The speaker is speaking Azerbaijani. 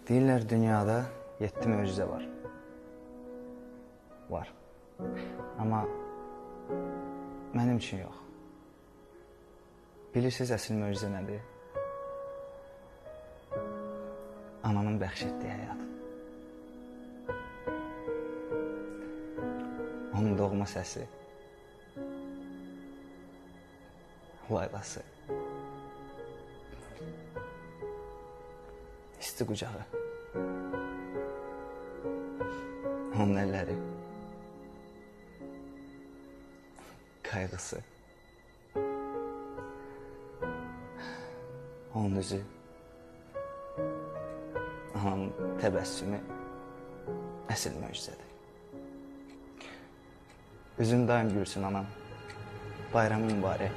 Deyirlər dünyada 7 möcüzə var. Var. Amma mənim üçün yox. Bilirsiniz əsl möcüzə nədir? Ananın bəxş etdiyi həyat. Onun doğma səsi. Laylası. İsti qucağı. Onun əlləri. Qayğısı. Onun üzü. Anamın təbəssümü əsl möcüzədir. Üzün daim gülsün anam. Bayramın mübarək.